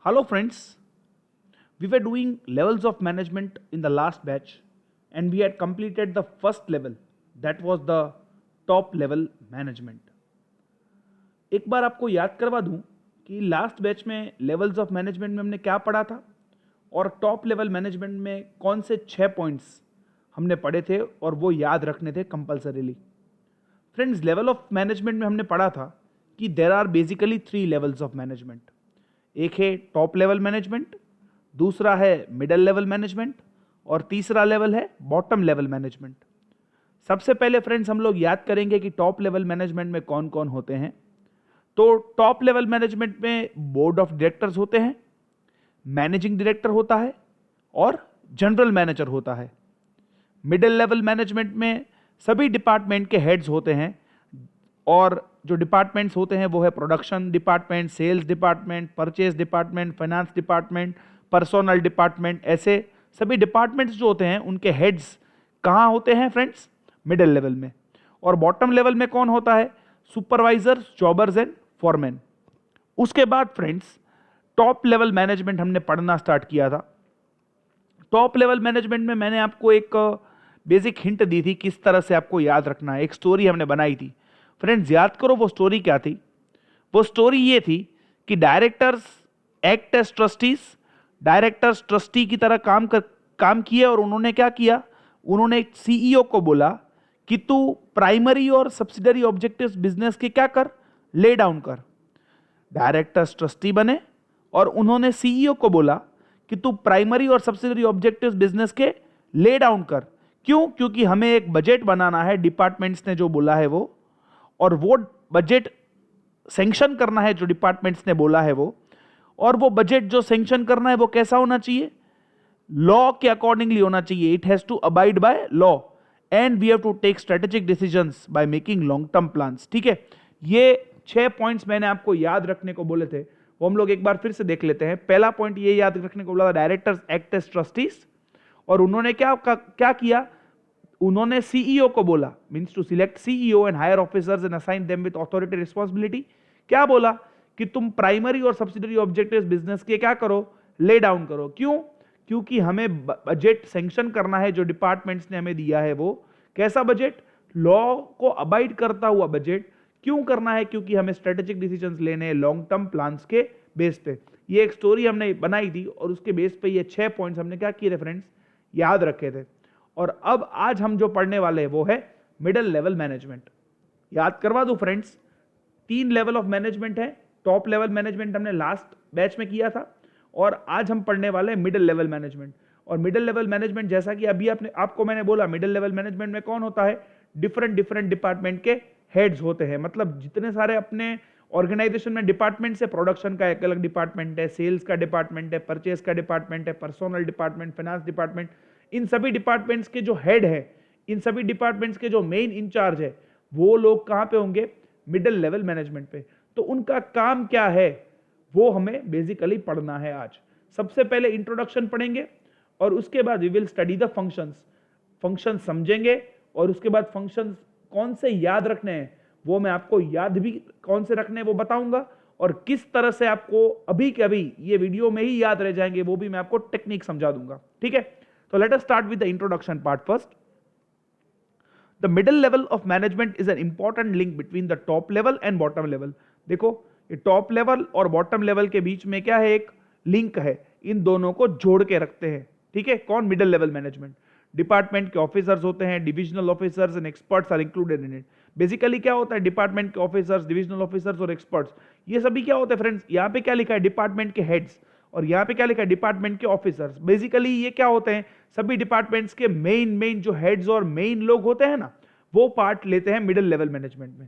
Hello friends, we were doing levels of management in the last batch and we had completed the first level, that was the top level management. एक बार आपको याद करवा दूं कि last batch में levels of management में हमने क्या पढ़ा था और टॉप लेवल मैनेजमेंट में कौन से 6 पॉइंट्स हमने पढ़े थे और वो याद रखने थे compulsorily. Friends, level of management में हमने पढ़ा था कि there are basically 3 levels of management. एक है टॉप लेवल मैनेजमेंट, दूसरा है मिडल लेवल मैनेजमेंट और तीसरा लेवल है बॉटम लेवल मैनेजमेंट। सबसे पहले फ्रेंड्स हम लोग याद करेंगे कि टॉप लेवल मैनेजमेंट में कौन कौन होते हैं। तो टॉप लेवल मैनेजमेंट में बोर्ड ऑफ डायरेक्टर्स होते हैं, मैनेजिंग डायरेक्टर होता है और जनरल मैनेजर होता है। मिडिल लेवल मैनेजमेंट में सभी डिपार्टमेंट के हेड्स होते हैं और जो डिपार्टमेंट्स होते हैं वो है production department, sales department, purchase department, finance department, personal department. ऐसे सभी डिपार्टमेंट्स जो होते हैं उनके हेड्स कहाँ होते हैं फ्रेंड्स? मिडिल लेवल में। और बॉटम लेवल में कौन होता है? Supervisors, jobbers and foreman. उसके बाद फ्रेंड्स टॉप लेवल मैनेजमेंट हमने पढ़ना स्टार्ट किया था। टॉप लेवल मैनेजमेंट में मैंने आपको एक बेसिक हिंट दी थी किस तरह से आपको याद रखना है। एक स्टोरी हमने बनाई थी। फ्रेंड्स याद करो वो स्टोरी क्या थी। वो स्टोरी ये थी कि directors act as trustees. Directors trustee की तरह काम किए और उन्होंने क्या किया? उन्होंने सीईओ को बोला कि तू प्राइमरी और सब्सिडरी ऑब्जेक्टिव्स बिजनेस के क्या कर, ले डाउन कर। डायरेक्टर्स ट्रस्टी बने और उन्होंने सीईओ को बोला कि तू प्राइमरी और सब्सिडरी ऑब्जेक्टिव्स बिजनेस के ले डाउन कर। क्यों? क्योंकि हमें एक बजट बनाना है, डिपार्टमेंट्स ने जो बोला है वो, और वो बजट सैंक्शन करना है जो डिपार्टमेंट्स ने बोला है वो। और वो बजट जो सैंक्शन करना है वो कैसा होना चाहिए? लॉ के अकॉर्डिंगली होना चाहिए। It has to abide by law and we have to take strategic decisions by making long term plans. ठीक है, ये 6 पॉइंट्स मैंने आपको याद रखने को बोले थे, वो हम लोग एक बार फिर से देख लेते हैं। पहला पॉइंट ये याद रखने को बोला था, डायरेक्टर्स एक्ट एज ट्रस्टीज। और उन्होंने क्या किया? उन्होंने सीईओ को बोला, means to select CEO and hire officers and assign them with authority responsibility. क्या बोला? कि तुम प्राइमरी और सब्सिडरी ऑब्जेक्टिव्स बिजनेस के क्या करो, ले डाउन करो। क्यों? क्योंकि हमें बजट सैंक्शन करना है जो डिपार्टमेंट्स ने हमें दिया है वो। कैसा बजट? लॉ को अबाइड करता हुआ बजट। क्यों करना है? क्योंकि हमें स्ट्रेटेजिक डिसीजंस लेने हैं लॉन्ग टर्म प्लान्स के बेस पे। ये एक स्टोरी हमने बनाई थी और उसके बेस पे ये 6 पॉइंट्स हमने क्या किए थे फ्रेंड्स? याद रखे थे। और अब आज हम जो पढ़ने वाले हैं वो है मिडिल लेवल मैनेजमेंट। याद करवा दो फ्रेंड्स, 3 लेवल ऑफ मैनेजमेंट है। टॉप लेवल मैनेजमेंट हमने लास्ट बैच में किया था और आज हम पढ़ने वाले हैं मिडिल लेवल मैनेजमेंट। और मिडिल लेवल मैनेजमेंट जैसा कि अभी आपको मैंने बोला, मिडिल लेवल मैनेजमेंट में कौन होता है? डिफरेंट डिपार्टमेंट के हेड्स होते हैं। मतलब जितने सारे अपने ऑर्गेनाइजेशन में डिपार्टमेंट है, प्रोडक्शन का एक अलग डिपार्टमेंट है, सेल्स का डिपार्टमेंट है, परचेज का डिपार्टमेंट है, पर्सनल डिपार्टमेंट, फाइनेंस डिपार्टमेंट। इन सभी डिपार्टमेंट्स के जो हेड है, इन सभी डिपार्टमेंट्स के जो मेन इंचार्ज है, वो लोग कहां पे होंगे? मिडिल लेवल मैनेजमेंट पे। तो उनका काम क्या है वो हमें बेसिकली पढ़ना है आज। सबसे पहले इंट्रोडक्शन पढ़ेंगे और उसके बाद we will study the functions. Function समझेंगे और उसके बाद फंक्शंस कौन से याद रखने हैं वो मैं आपको याद भी कौन से रखने हैं वो बताऊंगा, और किस तरह से आपको अभी के अभी ये वीडियो में ही याद रह जाएंगे वो भी मैं आपको टेक्निक समझा दूंगा। ठीक है, तो let us start with the introduction part first. The middle level of management is an important link between the top level and bottom level. देखो, ये टॉप लेवल और बॉटम लेवल के बीच में क्या है? एक लिंक है। इन दोनों को जोड़ के रखते हैं। ठीक है, कौन? Middle level management. डिपार्टमेंट के ऑफिसर्स होते हैं, divisional officers and experts are included in it. Basically क्या होता है? डिपार्टमेंट के ऑफिसर्स, डिविजनल ऑफिसर्स और एक्सपर्ट्स, ये सभी क्या होते हैं फ्रेंड्स? यहाँ पे क्या लिखा है? डिपार्टमेंट के हेड्स। और यहाँ पे क्या लिखा है? डिपार्टमेंट के ऑफिसर्स। बेसिकली ये क्या होते हैं? सभी डिपार्टमेंट्स के मेन जो हेड्स और मेन लोग होते हैं ना, वो पार्ट लेते हैं मिडिल लेवल मैनेजमेंट में।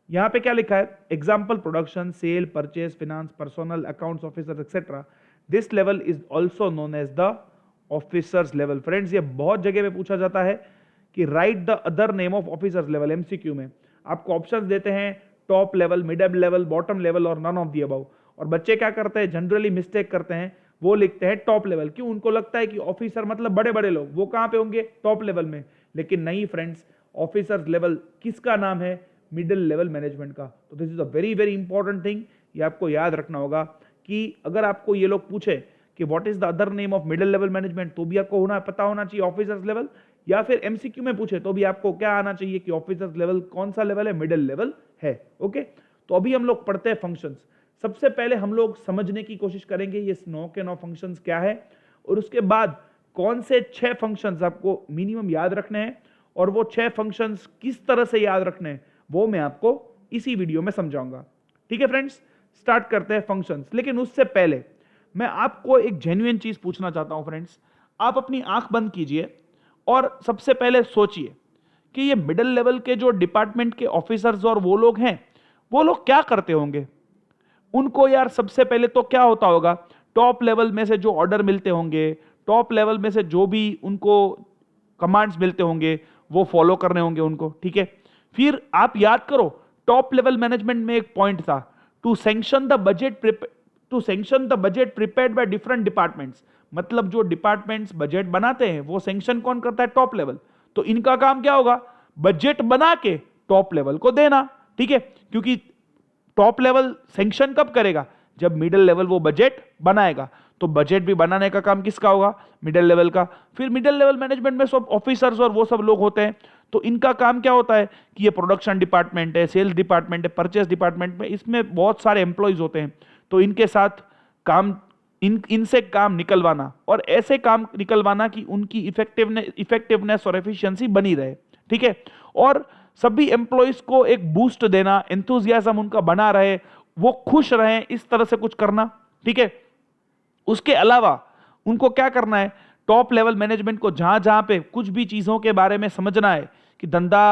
यहां पे क्या लिखा है? Example, production, sale, purchase, finance, personal, accounts officer etcetera. This level is also known as the officers level. Friends, ये बहुत जगह पे पूछा जाता है कि write the other name of officers level. MCQ में आपको ऑप्शंस देते हैं top level, middle level, bottom level और नन ऑफ द अबव। और बच्चे क्या करते हैं? जनरली मिस्टेक करते हैं, वो लिखते हैं टॉप लेवल। क्यों? उनको लगता है कि ऑफिसर मतलब बड़े बड़े लोग, वो कहां पे होंगे? टॉप लेवल में। लेकिन नहीं फ्रेंड्स, ऑफिसर्स लेवल किसका नाम है? मिडिल लेवल मैनेजमेंट का। तो this is a very very important thing, ये आपको याद रखना होगा कि अगर आपको ये लोग पूछे कि what is the other name of middle level management, तो भी आपको पता होना चाहिए ऑफिसर्स लेवल, या फिर एमसीक्यू में पूछे तो भी आपको क्या आना चाहिए कि ऑफिसर्स लेवल कौन सा लेवल है, मिडिल लेवल है। ओके, तो अभी हम लोग पढ़ते हैं फंक्शंस। सबसे पहले हम लोग समझने की कोशिश करेंगे ये 9 के 9 फंक्शंस क्या है, और उसके बाद कौन से 6 फंक्शंस आपको मिनिमम याद रखने हैं, और वो 6 फंक्शंस किस तरह से याद रखने हैं वो मैं आपको इसी वीडियो में समझाऊंगा। ठीक है फ्रेंड्स, स्टार्ट करते हैं फंक्शंस। लेकिन उससे पहले मैं आपको एक जेन्युइन चीज पूछना चाहता हूं फ्रेंड्स। आप अपनी आंख बंद कीजिए और सबसे पहले सोचिए कि ये मिडिल लेवल के जो डिपार्टमेंट के ऑफिसर्स और वो लोग हैं, वो लोग क्या करते होंगे। उनको यार सबसे पहले तो क्या होता होगा, टॉप लेवल में से जो ऑर्डर मिलते होंगे, टॉप लेवल में से जो भी उनको कमांड्स मिलते होंगे वो फॉलो करने होंगे उनको। ठीक है, फिर आप याद करो टॉप लेवल मैनेजमेंट में एक पॉइंट था, to sanction the budget prepared by different departments. मतलब जो डिपार्टमेंट्स बजट बनाते हैं वो सैंक्शन कौन करता है, टॉप लेवल। तो इनका काम क्या होगा, बजट बना के टॉप लेवल को देना। ठीक है, क्योंकि टॉप लेवल सैंक्शन कब करेगा, जब मिडिल लेवल वो बजट बनाएगा। तो बजट भी बनाने का काम किसका होगा, मिडिल लेवल का। फिर मिडिल लेवल मैनेजमेंट में सब ऑफिसर्स और वो सब लोग होते हैं, तो इनका काम क्या होता है कि ये प्रोडक्शन डिपार्टमेंट है, सेल्स डिपार्टमेंट है, परचेस डिपार्टमेंट में, इसमें बहुत सारे एम्प्लॉयज होते हैं। तो इनके साथ काम इनसे काम निकलवाना, और ऐसे काम निकलवाना कि उनकी इफेक्टिवनेस और एफिशिएंसी बनी रहे। ठीक है, और सभी एम्प्लॉयज को एक बूस्ट देना, एंथुजियाज्म उनका बना रहे, वो खुश रहें, इस तरह से कुछ करना। ठीक है, उसके अलावा उनको क्या करना है, टॉप लेवल मैनेजमेंट को जहां जहां पे कुछ भी चीजों के बारे में समझना है कि धंधा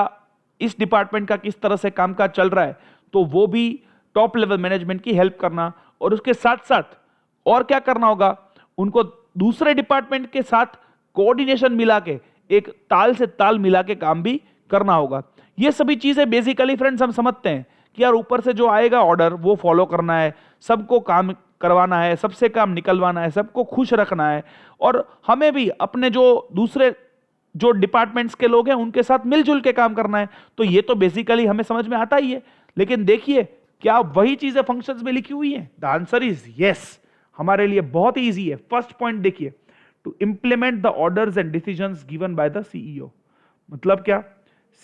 इस डिपार्टमेंट का किस तरह से कामकाज चल रहा है, तो वो भी टॉप लेवल मैनेजमेंट की हेल्प करना। और उसके साथ साथ और क्या करना होगा, उनको दूसरे डिपार्टमेंट के साथ कोऑर्डिनेशन मिला के, एक ताल से ताल मिला के काम भी करना होगा। ये सभी चीजें बेसिकली फ्रेंड्स हम समझते हैं कि यार ऊपर से जो आएगा ऑर्डर वो फॉलो करना है, सबको काम करवाना है, सबसे काम निकलवाना है, सबको खुश रखना है, और हमें भी अपने जो दूसरे जो डिपार्टमेंट्स के लोग हैं उनके साथ मिलजुल के काम करना है। तो ये तो बेसिकली हमें समझ में आता ही है। लेकिन देखिए क्या वही चीजें फंक्शंस में लिखी हुई हैं, द आंसर इज यस। हमारे लिए बहुत ही ईजी है। फर्स्ट पॉइंट देखिए, to implement the orders and decisions given by the CEO. मतलब क्या,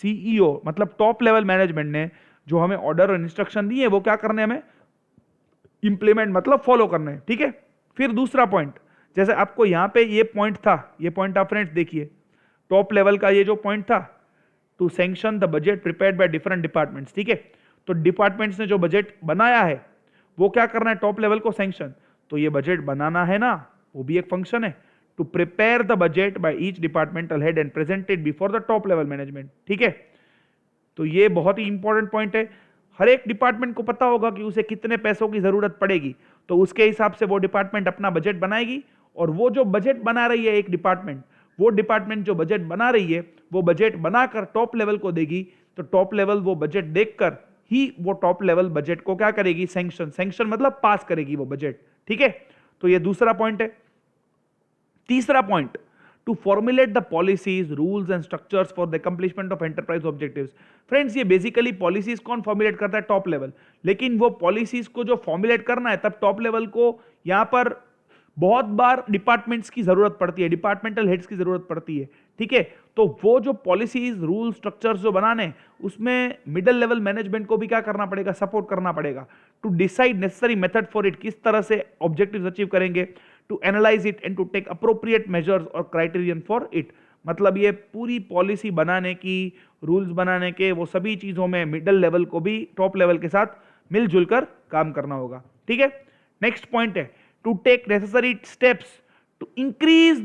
सीईओ मतलब टॉप लेवल मैनेजमेंट ने जो हमें ऑर्डर और इंस्ट्रक्शन दिए वो क्या करने, हमें इंप्लीमेंट मतलब फॉलो करने। ठीक है, फिर दूसरा पॉइंट, जैसे आपको यहां पे ये पॉइंट था, ये पॉइंट आप फ्रेंड्स देखिए, टॉप लेवल का ये जो पॉइंट था, to sanction the budget prepared by different departments. ठीक है, तो डिपार्टमेंट्स ने जो बजट बनाया है वो क्या करना है, टॉप लेवल को सैंक्शन। तो ये बजट बनाना है ना, वो भी एक फंक्शन है, to prepare the budget by each departmental head and presented before the top level management. ठीक है, तो ये बहुत ही इंपॉर्टेंट पॉइंट है। हर एक डिपार्टमेंट को पता होगा कि उसे कितने पैसों की जरूरत पड़ेगी, तो उसके हिसाब से वो डिपार्टमेंट अपना बजट बनाएगी, और वो जो बजट बना रही है एक डिपार्टमेंट, वो डिपार्टमेंट जो बजट बना रही है वो बजट बनाकर टॉप लेवल को देगी। तो टॉप लेवल वो बजट देखकर ही वो टॉप लेवल बजट को क्या करेगी, सैंक्शन मतलब पास करेगी वो बजट। ठीक है, तो ये दूसरा पॉइंट है। तीसरा point, to formulate the policies, rules and structures for the accomplishment of enterprise objectives. Friends ये बेसिकली पॉलिसीज कौन फॉर्मुलेट करता है, टॉप लेवल। लेकिन वो पॉलिसीज को जो फॉर्मुलेट करना है तब टॉप लेवल को यहां पर बहुत बार डिपार्टमेंट्स की जरूरत पड़ती है, डिपार्टमेंटल हेड्स की जरूरत पड़ती है। ठीक है, तो वो जो पॉलिसीज, रूल, स्ट्रक्चर्स जो बनाने, उसमें मिडिल लेवल मैनेजमेंट को भी क्या करना पड़ेगा, सपोर्ट करना पड़ेगा। To decide necessary method for it, किस तरह से ऑब्जेक्टिव्स अचीव करेंगे, to analyse it and to take appropriate measures और क्राइटेरियन फॉर इट। मतलब ये पूरी पॉलिसी बनाने की, रूल्स बनाने के, वो सभी चीजों में मिडिल लेवल को भी टॉप लेवल के साथ मिलजुल कर काम करना होगा। ठीक है, नेक्स्ट पॉइंट है, to take necessary steps to increase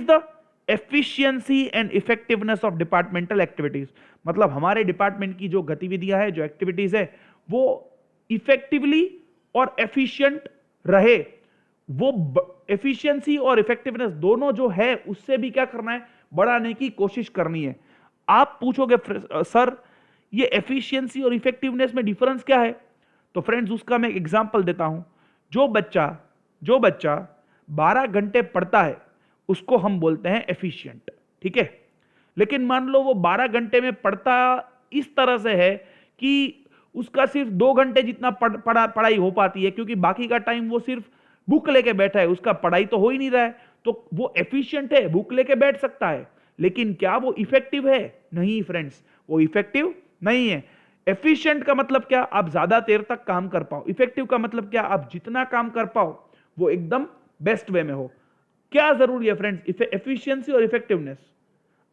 the efficiency and effectiveness of departmental activities. मतलब हमारे डिपार्टमेंट की जो गतिविधियां है, जो एक्टिविटीज है, वो इफेक्टिवली और एफिशिएंट रहे। वो एफिशिएंसी और इफेक्टिवनेस दोनों जो है उससे भी क्या करना है, बढ़ाने की कोशिश करनी है। आप पूछोगे सर ये एफिशिएंसी और इफेक्टिवनेस में डिफरेंस क्या है, तो फ्रेंड्स उसका मैं एग्जांपल देता हूं। जो बच्चा 12 घंटे पढ़ता है उसको हम बोलते हैं एफिशिएंट। ठीक है, लेकिन मान लो वो 12 घंटे में पढ़ता इस तरह से है कि उसका सिर्फ 2 घंटे जितना पढ़ाई हो पाती है, क्योंकि बाकी का टाइम वो सिर्फ बुक लेके बैठा है, उसका पढ़ाई तो हो ही नहीं रहा है। तो वो एफिशिएंट है, बुक लेके बैठ सकता है, लेकिन क्या वो इफेक्टिव है? नहीं फ्रेंड्स, वो इफेक्टिव नहीं है। एफिशिएंट का मतलब क्या? आप ज्यादा देर तक काम कर पाओ। इफेक्टिव का मतलब क्या? आप जितना काम कर पाओ वो एकदम बेस्ट वे में हो। क्या जरूरी है फ्रेंड्स? एफिशिएंसी और इफेक्टिवनेस।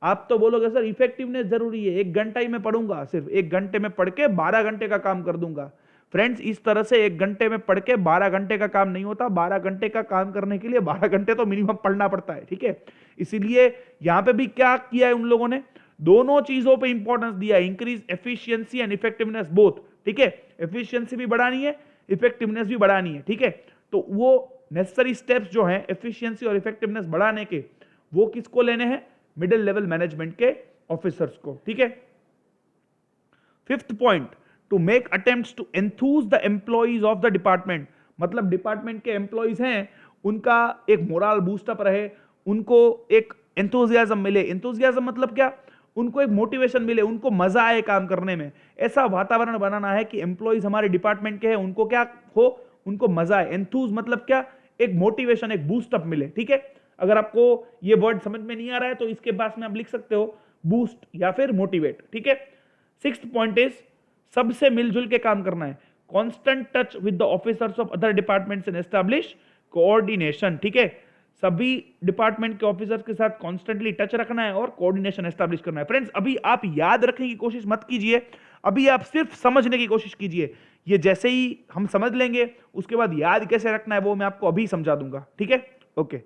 आप तो बोलोगे सर इफेक्टिवनेस जरूरी है, 1 घंटा ही मैं पढ़ूंगा, सिर्फ 1 घंटे में पढ़ के 12 घंटे का काम कर दूंगा। फ्रेंड्स, इस तरह से 1 घंटे में पढ़ के 12 घंटे का काम नहीं होता। 12 घंटे का काम करने के लिए 12 घंटे तो मिनिमम पढ़ना पड़ता है, ठीक है। इसीलिए यहां पे भी क्या किया है उन लोगों ने? दोनों चीजों पे इंपॉर्टेंस दिया है, increase efficiency and effectiveness both, ठीक है। एफिशिएंसी भी बढ़ानी है, इफेक्टिवनेस भी बढ़ानी है, ठीक है। तो वो नेसेसरी स्टेप्स जो हैं एफिशिएंसी और इफेक्टिवनेस बढ़ाने के, वो किसको लेने हैं? मिडिल लेवल मैनेजमेंट के ऑफिसर्स को, ठीक है। Fifth point, to make attempts to enthuse the employees of the department. मतलब डिपार्टमेंट के एम्प्लॉइज हैं, उनका एक मोरल बूस्टअप रहे, उनको एक एंथुसियाज्म मिले। एंथुसियाज्म मतलब क्या? उनको एक मोटिवेशन मिले, उनको मजा आए काम करने में। ऐसा वातावरण बनाना है कि एम्प्लॉइज हमारे डिपार्टमेंट के हैं, उनको क्या हो? उनको मजा आए। एंथूज मतलब क्या? एक मोटिवेशन, एक बूस्टअप मिले, ठीक है। अगर आपको ये वर्ड समझ में नहीं आ रहा है तो इसके पास में आप लिख सकते हो बूस्ट या फिर मोटिवेट, ठीक है। सिक्स्थ पॉइंट इज सबसे मिलजुल के काम करना है। Constant touch with the officers of other departments and establish coordination, ठीक है। सभी डिपार्टमेंट के ऑफिसर्स के साथ कॉन्स्टेंटली टच रखना है और कोऑर्डिनेशन एस्टैब्लिश करना है। फ्रेंड्स, अभी आप याद रखने की कोशिश मत कीजिए, अभी आप सिर्फ समझने की कोशिश कीजिए। ये जैसे ही हम समझ लेंगे उसके बाद याद कैसे रखना है वो मैं आपको अभी समझा दूंगा, ठीक है। ओके,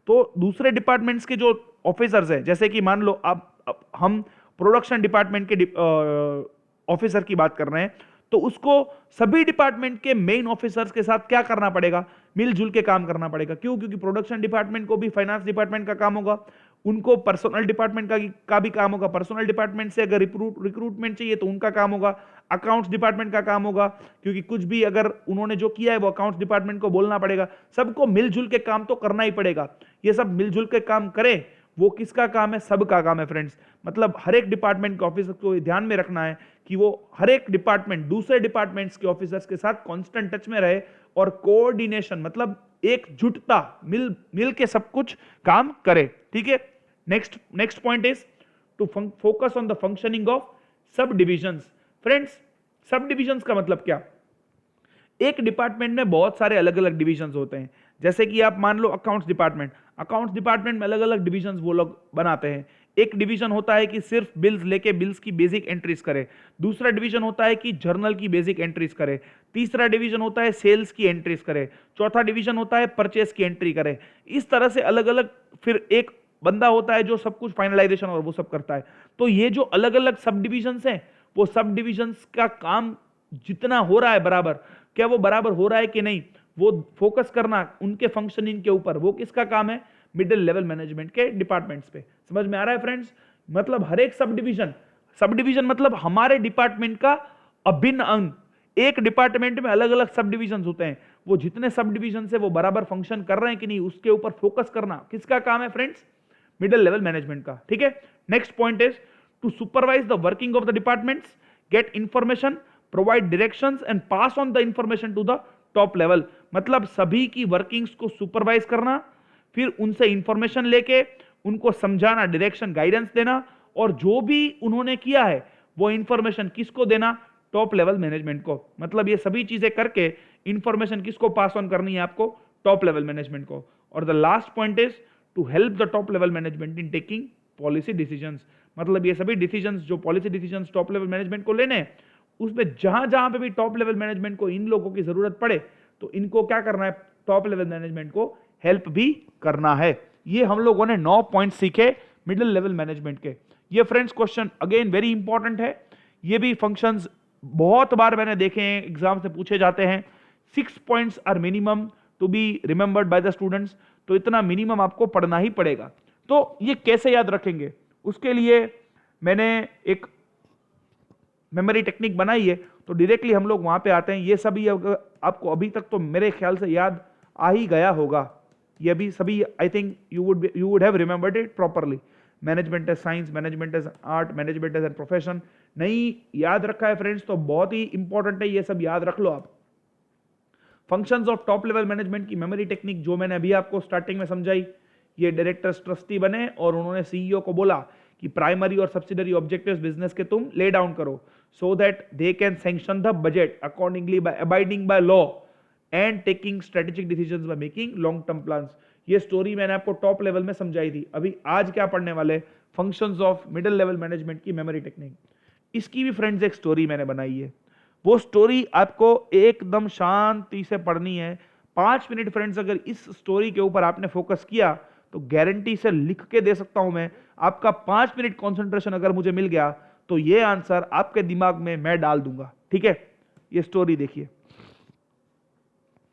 तो दूसरे डिपार्टमेंट्स के जो ऑफिसर्स हैं, जैसे कि मान लो अब हम प्रोडक्शन डिपार्टमेंट के ऑफिसर की बात कर रहे हैं, तो उसको सभी डिपार्टमेंट के मेन ऑफिसर्स के साथ क्या करना पड़ेगा? मिलजुल के काम करना पड़ेगा। क्यों? क्योंकि प्रोडक्शन डिपार्टमेंट को भी फाइनेंस डिपार्टमेंट का काम होगा, उनको पर्सनल डिपार्टमेंट का भी काम होगा। पर्सनल डिपार्टमेंट से अगर रिक्रूटमेंट चाहिए तो उनका काम होगा। अकाउंट्स डिपार्टमेंट का काम होगा, क्योंकि कुछ भी अगर उन्होंने जो किया है वो अकाउंट्स डिपार्टमेंट को बोलना पड़ेगा। सबको मिलजुल के काम तो करना ही पड़ेगा। ये सब मिलजुल के काम करें, वो किसका काम है? सबका काम है फ्रेंड्स। मतलब हर एक डिपार्टमेंट के ऑफिसर को ध्यान में रखना है कि वो हर एक डिपार्टमेंट दूसरे डिपार्टमेंट्स के ऑफिसर्स के साथ कांस्टेंट टच में रहे, और कोऑर्डिनेशन मतलब एकजुटता, मिल के सब कुछ काम करे, ठीक है। Next point is to focus on the functioning of sub divisions. Friends, sub divisions का मतलब क्या? एक डिपार्टमेंट में बहुत सारे अलग अलग डिविजन्स होते हैं। जैसे कि आप मान लो अकाउंट्स डिपार्टमेंट में अलग अलग डिविजन्स वो लोग बनाते हैं। एक डिवीजन होता है कि सिर्फ बिल्स लेके बिल्स की बेसिक एंट्रीज करे। दूसरा डिवीजन होता है कि जर्नल की बेसिक एंट्रीज करे। तीसरा डिवीजन होता है सेल्स की एंट्रीज करे। चौथा डिवीजन होता है परचेस की एंट्री करे। इस तरह से अलग अलग फिर एक बंदा होता है जो सब कुछ फाइनलाइजेशन और वो सब करता है। तो ये जो अलग अलग सब डिविजन्स हैं, वो सब डिविजन्स का काम जितना हो रहा है बराबर, क्या वो बराबर हो रहा है कि नहीं, वो फोकस करना उनके फंक्शनिंग के ऊपर, वो किसका काम है? मिडिल लेवल मैनेजमेंट के डिपार्टमेंट्स पे। समझ में आ रहा है फ्रेंड्स? मतलब हर एक सब डिवीजन मतलब हमारे डिपार्टमेंट का अभिन्न अंग। एक डिपार्टमेंट में अलग अलग सब डिविजन होते हैं, वो जितने सब डिविजन है वो बराबर फंक्शन कर रहे हैं कि नहीं, उसके ऊपर फोकस करना किसका काम है फ्रेंड्स? मिडिल लेवल मैनेजमेंट का, ठीक है। Next point is to supervise the working of the departments, get information, provide directions and pass on the information to the top level. मतलब सभी की वर्किंग्स को सुपरवाइज करना, फिर उनसे इंफॉर्मेशन लेके उनको समझाना, डायरेक्शन गाइडेंस देना, और जो भी उन्होंने किया है वो इंफॉर्मेशन किसको देना? टॉप लेवल मैनेजमेंट को। मतलब ये सभी चीजें करके इंफॉर्मेशन किसको पास ऑन करनी है? आपको टॉप लेवल मैनेजमेंट को। और the last point is to help the top level management in taking policy decisions. मतलब ये सभी डिसीजंस जो policy decisions top level management को लेने हैं, उसमें जहां जहां पे भी टॉप लेवल मैनेजमेंट को इन लोगों की जरूरत पड़े तो इनको क्या करना है? टॉप लेवल मैनेजमेंट को हेल्प भी करना है। ये हम लोगों ने 9 पॉइंट सीखे मिडिल लेवल मैनेजमेंट के। ये friends question again very important है। ये भी फंक्शंस बहुत बार मैंने देखे हैं, एग्जाम से पूछे जाते हैं। 6 points are minimum to be remembered by the students. तो इतना मिनिमम आपको पढ़ना ही पड़ेगा। तो ये कैसे याद रखेंगे? उसके लिए मैंने एक मेमोरी टेक्निक बनाई है। तो डायरेक्टली हम लोग वहां पे आते हैं। ये सभी आपको अभी तक तो मेरे ख्याल से याद आ ही गया होगा। ये भी सभी I think you would have remembered it properly. Management as science, management as art, management as an profession नहीं याद रखा है फ्रेंड्स तो बहुत ही इंपॉर्टेंट है, ये सब याद रख लो आप। Functions of top level management की मेमोरी टेक्निक जो मैंने अभी आपको स्टार्टिंग में समझाई, ये डायरेक्टर्स ट्रस्टी बने और उन्होंने सीईओ को बोला कि प्राइमरी और सब्सिडरी ऑब्जेक्टिव्स बिजनेस के तुम ले डाउन करो so that they can sanction the budget accordingly by abiding by law and taking strategic decisions by making long term plans. ये स्टोरी मैंने आपको टॉप लेवल में समझाई थी। अभी आज क्या पढ़ने वाले, functions of middle level management की मेमोरी टेक्निक। इसकी भी फ्रेंड्स एक स्टोरी मैंने बनाई है, वो स्टोरी आपको एकदम शांति से पढ़नी है। 5 मिनट फ्रेंड्स अगर इस स्टोरी के ऊपर आपने फोकस किया तो गारंटी से लिख के दे सकता हूं मैं, आपका 5 मिनट कंसंट्रेशन अगर मुझे मिल गया तो ये आंसर आपके दिमाग में मैं डाल दूंगा। ठीक है, ये स्टोरी देखिए।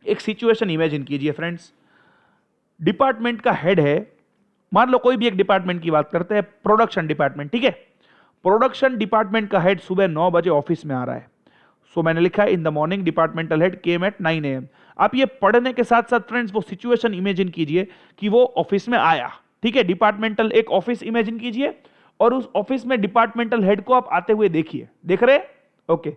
एक सिचुएशन इमेजिन कीजिए फ्रेंड्स, डिपार्टमेंट का हेड है, मान लो कोई भी एक डिपार्टमेंट की बात करते हैं, प्रोडक्शन डिपार्टमेंट। ठीक है, प्रोडक्शन डिपार्टमेंट का हेड सुबह 9 बजे ऑफिस में आ रहा है। सो मैंने लिखा है in the morning departmental head came at 9 AM। आप ये पढ़ने के साथ साथ फ्रेंड्स वो सिचुएशन इमेजिन कीजिए कि वो ऑफिस में आया। ठीक है, डिपार्टमेंटल एक ऑफिस इमेजिन कीजिए और उस ऑफिस में डिपार्टमेंटल हेड को आप आते हुए देखिए, देख रहे? Okay,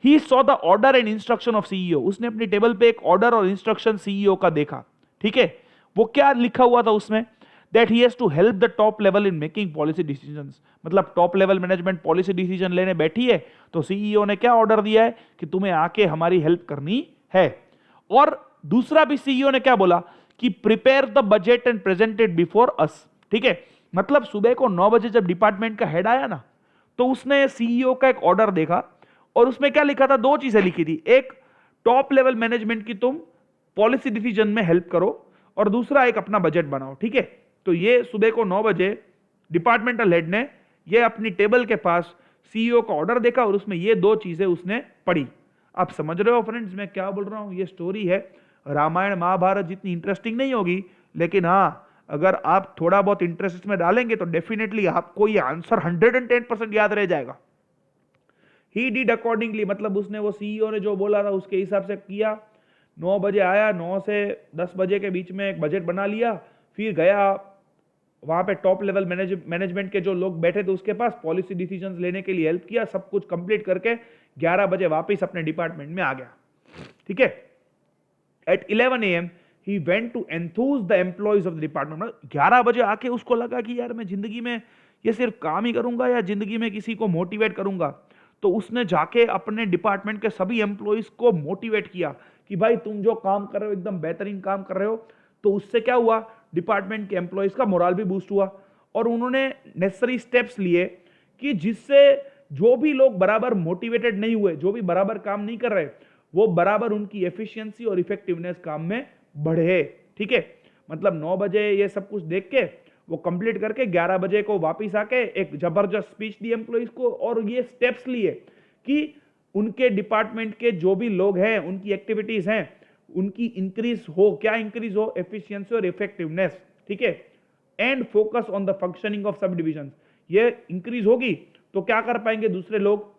he saw the order and instruction of CEO. उसने अपनी टेबल पे एक ऑर्डर और इंस्ट्रक्शन सीईओ का देखा। ठीक है, वो क्या लिखा हुआ था उसमें, that he has to help the top level in making policy decisions। मतलब top level management policy decision लेने बैठी है तो सीईओ ने क्या ऑर्डर दिया है कि तुम्हें आके हमारी हेल्प करनी है। और दूसरा भी सीईओ ने क्या बोला कि prepare the budget and present it before us. ठीक है, मतलब सुबह को 9 बजे जब डिपार्टमेंट का हेड आया ना तो उसने सीईओ का एक ऑर्डर देखा और उसमें क्या लिखा था, 2 चीजें लिखी थी, एक टॉप लेवल मैनेजमेंट की तुम पॉलिसी डिसीजन में हेल्प करो और दूसरा एक अपना बजट बनाओ। ठीक है, तो ये सुबह को 9 बजे डिपार्टमेंटल हेड ने ये अपनी टेबल के पास सीईओ का ऑर्डर देखा और उसमें ये 2 चीजें उसने पढ़ी। आप समझ रहे हो फ्रेंड्स मैं क्या बोल रहा हूं? ये स्टोरी है, रामायण महाभारत जितनी इंटरेस्टिंग नहीं होगी, लेकिन हाँ अगर आप थोड़ा बहुत इंटरेस्ट इसमें डालेंगे तो डेफिनेटली आपको ये आंसर 110% याद रह जाएगा। ही डिड अकॉर्डिंगली, मतलब उसने वो सीईओ ने जो बोला था उसके हिसाब से किया। 9 बजे आया, 9 से 10 बजे के बीच में एक बजट बना लिया, फिर गया वहां पे टॉप लेवल मैनेजमेंट के जो लोग बैठे थे उसके पास पॉलिसी डिसीजंस लेने के लिए हेल्प किया, सब कुछ कंप्लीट करके 11 बजे वापस अपने डिपार्टमेंट में आ गया। ठीक है, at 11 AM he went to enthuse the employees of the department. 11 बजे आके उसको लगा कि यार मैं जिंदगी में ये सिर्फ काम ही करूंगा या जिंदगी में किसी को मोटिवेट करूंगा, तो उसने जाके अपने डिपार्टमेंट के सभी एम्प्लॉइज को मोटिवेट किया कि भाई तुम जो काम कर रहे हो एकदम बेहतरीन काम कर रहे हो। तो उससे क्या हुआ, डिपार्टमेंट के एम्प्लॉइज का मोरल भी बूस्ट हुआ और उन्होंने नेसेसरी स्टेप्स लिए कि जिससे जो भी लोग बराबर मोटिवेटेड नहीं हुए, जो भी बराबर काम नहीं कर रहे, वो बराबर उनकी एफिशिएंसी और इफेक्टिवनेस काम में बढ़े। ठीक है, मतलब 9 बजे ये सब कुछ देख के वो कंप्लीट करके 11 बजे को वापस आके एक जबरदस्त स्पीच दी एम्प्लॉइज को और ये स्टेप्स लिए कि उनके डिपार्टमेंट के जो भी लोग हैं, उनकी एक्टिविटीज हैं, उनकी इंक्रीज हो, क्या इंक्रीज हो, एफिशिएंसी और इफेक्टिवनेस। ठीक है, and focus on the functioning of sub division. ये इंक्रीज होगी तो क्या कर पाएंगे दूसरे लोग,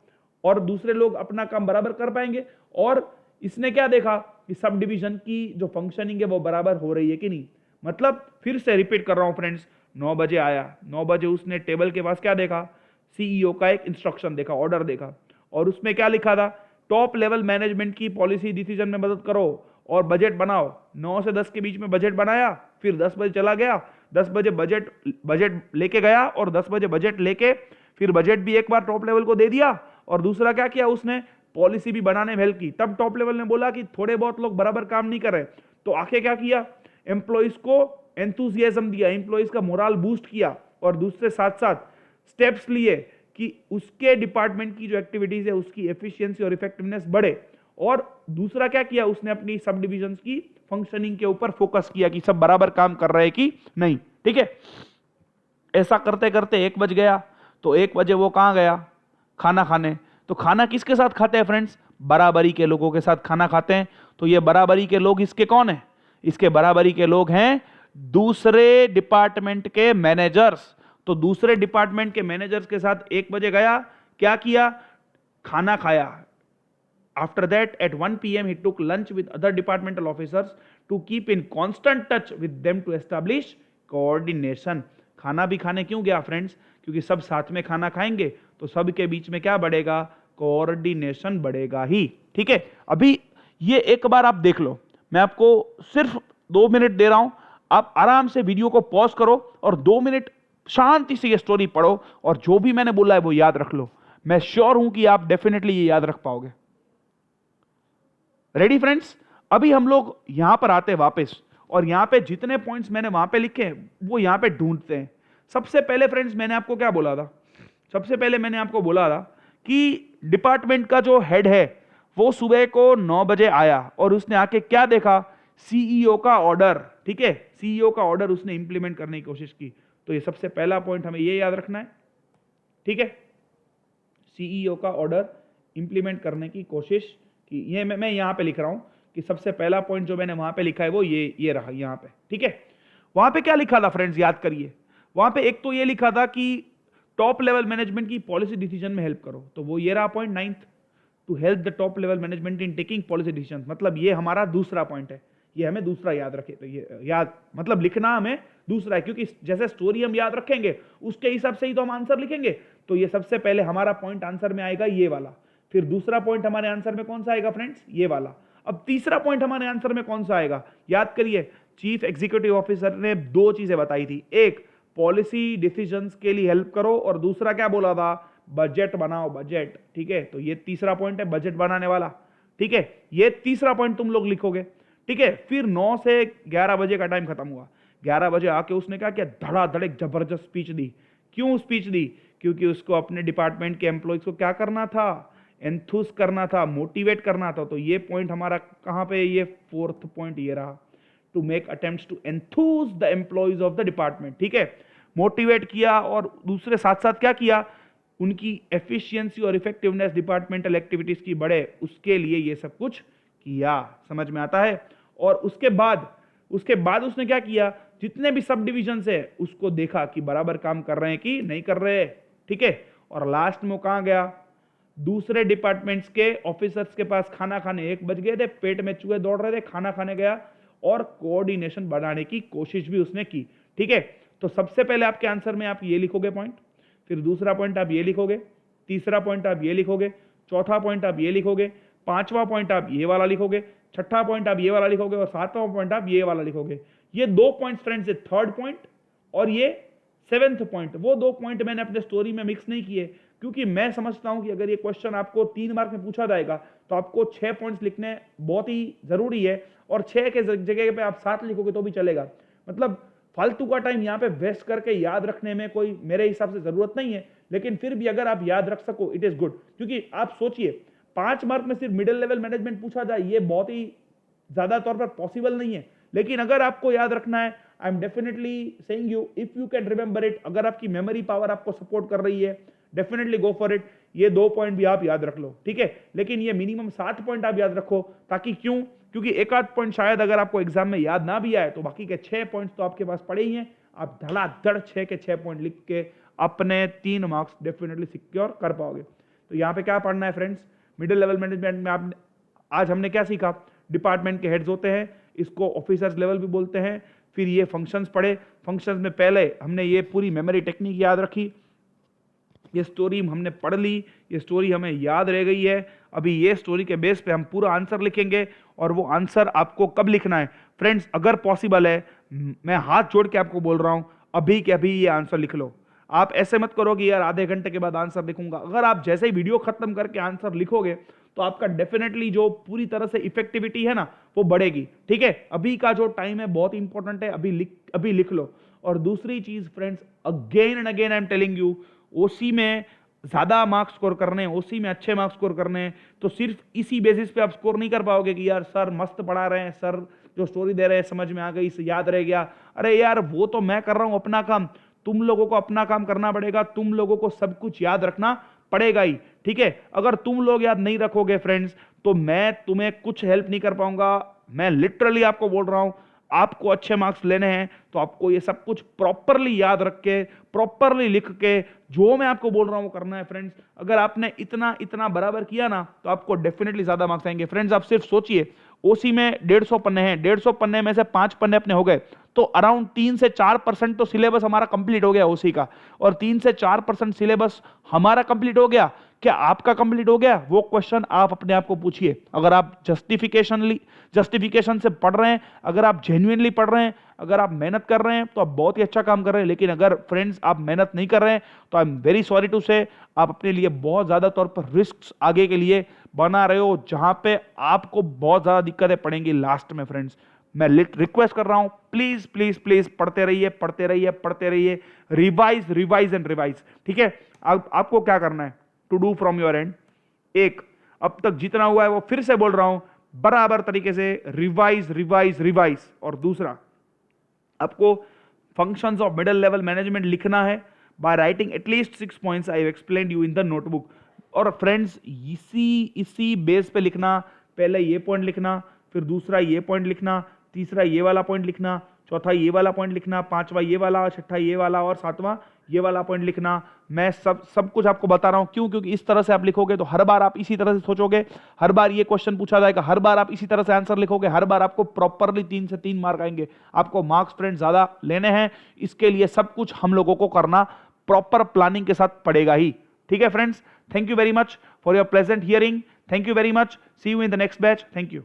और दूसरे लोग अपना काम बराबर कर पाएंगे। और इसने क्या देखा कि सब डिविजन की जो फंक्शनिंग है वो बराबर हो रही है कि नहीं। मतलब फिर से रिपीट कर रहा हूं फ्रेंड्स, 9 बजे आया, 9 बजे उसने टेबल के पास क्या देखा, सीईओ का एक इंस्ट्रक्शन देखा, ऑर्डर देखा और उसमें क्या लिखा था, टॉप लेवल मैनेजमेंट की पॉलिसी डिसीजन में मदद करो और बजट बनाओ। 9 से 10 के बीच में बजट बनाया, फिर 10 बजे चला गया, 10 बजे बजट लेके गया और 10 बजे बजट लेके फिर बजट भी एक बार टॉप लेवल को दे दिया और दूसरा क्या किया उसने, पॉलिसी भी बनाने में हेल्प की। तब टॉप लेवल ने बोला कि थोड़े बहुत लोग बराबर काम नहीं कर रहे, तो आखिर क्या किया, एम्प्लॉइज को एंथुसियाज्म दिया, एम्प्लॉइज का मोरल बूस्ट किया और दूसरे साथ साथ स्टेप्स लिए कि उसके डिपार्टमेंट की जो एक्टिविटीज है उसकी एफिशिएंसी और इफेक्टिवनेस बढ़े। और दूसरा क्या किया उसने, अपनी सब डिविजन्स की फंक्शनिंग के ऊपर फोकस किया कि सब बराबर काम कर रहे हैं कि नहीं। ठीक है, ऐसा करते करते 1 बज गया, तो 1 बजे वो कहां गया, खाना खाने। तो खाना किसके साथ खाते हैं फ्रेंड्स, बराबरी के लोगों के साथ खाना खाते हैं। तो ये बराबरी के लोग इसके कौन है, इसके बराबरी के लोग हैं दूसरे डिपार्टमेंट के मैनेजर्स। तो दूसरे डिपार्टमेंट के मैनेजर्स के साथ 1 बजे गया, क्या किया, खाना खाया। After that, at 1 PM, he took lunch with other departmental officers to keep in constant touch with them to establish coordination. खाना भी खाने क्यों गया फ्रेंड्स? क्योंकि सब साथ में खाना खाएंगे तो सबके बीच में क्या बढ़ेगा? कोऑर्डिनेशन बढ़ेगा ही। ठीक है, अभी ये एक बार आप देख लो, मैं आपको सिर्फ 2 मिनट दे रहा हूं, आप आराम से वीडियो को पॉज करो और 2 मिनट शांति से ये स्टोरी पढ़ो और जो भी मैंने बोला है वो याद रख लो। मैं श्योर हूं कि आप डेफिनेटली ये याद रख पाओगे। Ready friends? अभी हम लोग यहां पर आते हैं वापस और यहां पे जितने पॉइंट्स मैंने वहां पे लिखे हैं वो यहां पे ढूंढते हैं। सबसे पहले फ्रेंड्स मैंने आपको क्या बोला था? सबसे पहले मैंने आपको बोला था कि डिपार्टमेंट का जो हेड है वो सुबह को 9 बजे आया और उसने आके क्या देखा? सीईओ का ऑर्डर। ठीक है, सीईओ का ऑर्डर उसने इंप्लीमेंट करने की कोशिश की। तो ये सबसे पहला पॉइंट हमें ये याद रखना है। ठीक है, सीईओ का ऑर्डर इंप्लीमेंट करने की कोशिश की। ये मैं यहां पे लिख रहा हूं कि सबसे पहला पॉइंट जो मैंने वहां पे लिखा है वो ये रहा यहां पे। ठीक है, वहां पे क्या लिखा था फ्रेंड्स? याद करिए। वहां पे एक तो ये लिखा था कि टॉप लेवल मैनेजमेंट की पॉलिसी डिसीजन में हेल्प करो, तो वो ये रहा point 9th, to help the top level management in taking policy decision. मतलब ये हमारा दूसरा पॉइंट है, ये हमें दूसरा याद रखे। तो ये याद मतलब लिखना हमें दूसरा है, क्योंकि जैसे स्टोरी हम याद रखेंगे उसके हिसाब से ही तो हम आंसर लिखेंगे। तो ये सबसे पहले हमारा पॉइंट आंसर में आएगा ये वाला, फिर दूसरा पॉइंट हमारे आंसर में कौन सा आएगा फ्रेंड्स? ये वाला। अब तीसरा पॉइंट हमारे आंसर में कौन सा आएगा? याद करिए, चीफ एग्जीक्यूटिव ऑफिसर ने 2 चीजें बताई थी, एक पॉलिसी डिसीजंस के लिए हेल्प करो और दूसरा क्या बोला था? बजट बनाओ, बजट। ठीक है, तो ये तीसरा पॉइंट है, बजट बनाने वाला। ठीक है, ये तीसरा पॉइंट तुम लोग लिखोगे। ठीक है, फिर 9 से 11 बजे का टाइम खत्म हुआ। 11 बजे आके उसने क्या किया? धड़ाधड़ एक जबरदस्त स्पीच दी। क्यों स्पीच दी? क्योंकि उसको अपने डिपार्टमेंट के एम्प्लॉयज को क्या करना था? एंथुस करना था, मोटिवेट करना था। तो ये पॉइंट हमारा कहां पे? ये 4th पॉइंट ये रहा, to make attempts to enthuse the employees of the department. ठीक है, मोटिवेट किया और दूसरे साथ साथ क्या किया? उनकी एफिशिएंसी और इफेक्टिवनेस डिपार्टमेंटल एक्टिविटीज की बढ़े, उसके लिए ये सब कुछ किया। समझ में आता है? और उसके बाद उसने क्या किया? जितने भी सब डिविजन है उसको देखा कि बराबर काम कर रहे हैं कि नहीं कर रहे। ठीक है, और लास्ट में कहां गया? दूसरे डिपार्टमेंट्स के ऑफिसर्स के पास खाना खाने 1 बज गए थे, पेट में चूहे दौड़ रहे थे, खाना खाने गया और कोऑर्डिनेशन बढ़ाने की कोशिश भी उसने की। ठीक है, तो सबसे पहले आपके आंसर में आप ये लिखोगे पॉइंट, फिर दूसरा पॉइंट आप ये लिखोगे, तीसरा पॉइंट आप ये लिखोगे, चौथा पॉइंट आप ये लिखोगे, पांचवा पॉइंट आप ये वाला लिखोगे, छठा पॉइंट आप ये वाला लिखोगे और सातवां पॉइंट आप ये वाला लिखोगे। ये 2 पॉइंट फ्रेंड्स, 3rd पॉइंट और ये 7th पॉइंट। वो 2 पॉइंट मैंने अपने स्टोरी में मिक्स नहीं किए, क्योंकि मैं समझता हूं कि अगर ये क्वेश्चन आपको 3 मार्क में पूछा जाएगा तो आपको 6 पॉइंट्स लिखने बहुत ही जरूरी है, और 6 के जगह पे आप 7 लिखोगे तो भी चलेगा। मतलब फालतू का टाइम यहाँ पे वेस्ट करके याद रखने में कोई मेरे हिसाब से जरूरत नहीं है, लेकिन फिर भी अगर आप याद रख सको इट इज गुड। क्योंकि आप सोचिए 5 मार्क में सिर्फ मिडिल लेवल मैनेजमेंट पूछा जाए, ये बहुत ही ज्यादा तौर पर पॉसिबल नहीं है। लेकिन अगर आपको याद रखना है, I am definitely saying you, if you can remember it, अगर आपकी मेमोरी पावर आपको सपोर्ट कर रही है, डेफिनेटली गो फॉर इट। ये 2 पॉइंट भी आप याद रख लो। ठीक है, लेकिन ये मिनिमम 7 पॉइंट आप याद रखो, ताकि क्यों? क्योंकि एक आध पॉइंट शायद अगर आपको एग्जाम में याद ना भी आए तो बाकी के 6 पॉइंट्स तो आपके पास पड़े ही हैं। आप धड़ाधड़ 6 के 6 पॉइंट लिख के अपने 3 मार्क्स डेफिनेटली सिक्योर कर पाओगे। तो यहाँ पे क्या पढ़ना है फ्रेंड्स? मिडिल लेवल मैनेजमेंट में आप आज हमने क्या सीखा? डिपार्टमेंट के हेड्स होते हैं, इसको ऑफिसर्स लेवल भी बोलते हैं। फिर ये फंक्शंस पढ़े, फंक्शंस में पहले हमने ये पूरी मेमोरी टेक्निक याद रखी, ये स्टोरी हमने पढ़ ली, ये स्टोरी हमें याद रह गई है। अभी ये स्टोरी के बेस पे हम पूरा आंसर लिखेंगे, और वो आंसर आपको कब लिखना है फ्रेंड्स? अगर पॉसिबल है, मैं हाथ जोड़ के आपको बोल रहा हूं, अभी के अभी ये आंसर लिख लो। आप ऐसे मत करो कि यार आधे घंटे के बाद आंसर लिखूंगा। अगर आप जैसे ही वीडियो खत्म करके आंसर लिखोगे तो आपका डेफिनेटली जो पूरी तरह से इफेक्टिविटी है ना, वो बढ़ेगी। ठीक है, अभी का जो टाइम है बहुत इंपॉर्टेंट है, अभी लिख लो। और दूसरी चीज friends, again and again I am telling you, OC में ज्यादा मार्क्स स्कोर करने हैं, ओसी में अच्छे मार्क्स स्कोर करने हैं, तो सिर्फ इसी बेसिस पे आप स्कोर नहीं कर पाओगे कि यार सर मस्त पढ़ा रहे हैं, सर जो स्टोरी दे रहे हैं समझ में आ गई, याद रह गया। अरे यार वो तो मैं कर रहा हूं अपना काम, तुम लोगों को अपना काम करना पड़ेगा, तुम लोगों को सब कुछ याद रखना पड़ेगा ही। ठीक है, अगर तुम लोग याद नहीं रखोगे फ्रेंड्स तो मैं तुम्हें कुछ हेल्प नहीं कर पाऊंगा। मैं लिटरली आपको बोल रहा हूं, आपको अच्छे मार्क्स लेने हैं तो आपको ये सब कुछ प्रॉपरली याद रख के, प्रॉपरली लिख के, जो मैं आपको बोल रहा हूं वो करना है फ्रेंड्स। अगर आपने इतना इतना बराबर किया ना तो आपको डेफिनेटली ज्यादा मार्क्स आएंगे। फ्रेंड्स आप सिर्फ सोचिए, ओसी में 150 पन्ने हैं, 150 पन्ने में से 5 पन्ने अपने हो गए, तो अराउंड 3 से 4% तो सिलेबस हमारा कंप्लीट हो गया ओसी का। और 3 से 4% सिलेबस हमारा कंप्लीट हो गया, क्या आपका कंप्लीट हो गया? वो क्वेश्चन आप अपने आप को पूछिए। अगर आप जस्टिफिकेशन से पढ़ रहे हैं, अगर आप जेन्युइनली पढ़ रहे हैं, अगर आप मेहनत कर रहे हैं, तो आप बहुत ही अच्छा काम कर रहे हैं। लेकिन अगर फ्रेंड्स आप मेहनत नहीं कर रहे हैं, तो I am very sorry to say, आप अपने लिए बहुत ज्यादा तौर पर रिस्क आगे के लिए बना रहे हो, जहां पे आपको बहुत ज्यादा दिक्कतें पड़ेंगी लास्ट में। फ्रेंड्स मैं रिक्वेस्ट कर रहा हूं, प्लीज प्लीज प्लीज पढ़ते रहिए, पढ़ते रहिए, पढ़ते रहिए, रिवाइज रिवाइज एंड रिवाइज। ठीक है, आपको क्या करना है to do from your end? एक, अब तक जितना हुआ है वो फिर से बोल रहा हूं, बराबर तरीके से रिवाइज रिवाइज रिवाइज। और दूसरा, आपको functions of middle level management लिखना है by writing at least 6 points I have explained you in the notebook. और फ्रेंड्स इसी बेस पे लिखना, पहले ये पॉइंट लिखना, फिर दूसरा ये पॉइंट लिखना, तीसरा ये वाला पॉइंट लिखना, चौथा ये वाला पॉइंट लिखना, पांचवा ये वाला, छठा ये वाला और सातवां ये वाला पॉइंट लिखना। मैं सब कुछ आपको बता रहा हूं, क्यों? क्योंकि इस तरह से आप लिखोगे तो हर बार आप इसी तरह से सोचोगे, हर बार ये क्वेश्चन पूछा जाएगा, हर बार आप इसी तरह से आंसर लिखोगे, हर बार आपको प्रॉपरली 3 से 3 मार्क आएंगे। आपको मार्क्स फ्रेंड ज्यादा लेने हैं, इसके लिए सब कुछ हम लोगों को करना प्रॉपर प्लानिंग के साथ पड़ेगा ही। ठीक है friends, thank you very much for your pleasant hearing, thank you very much, see you in the next batch, thank you.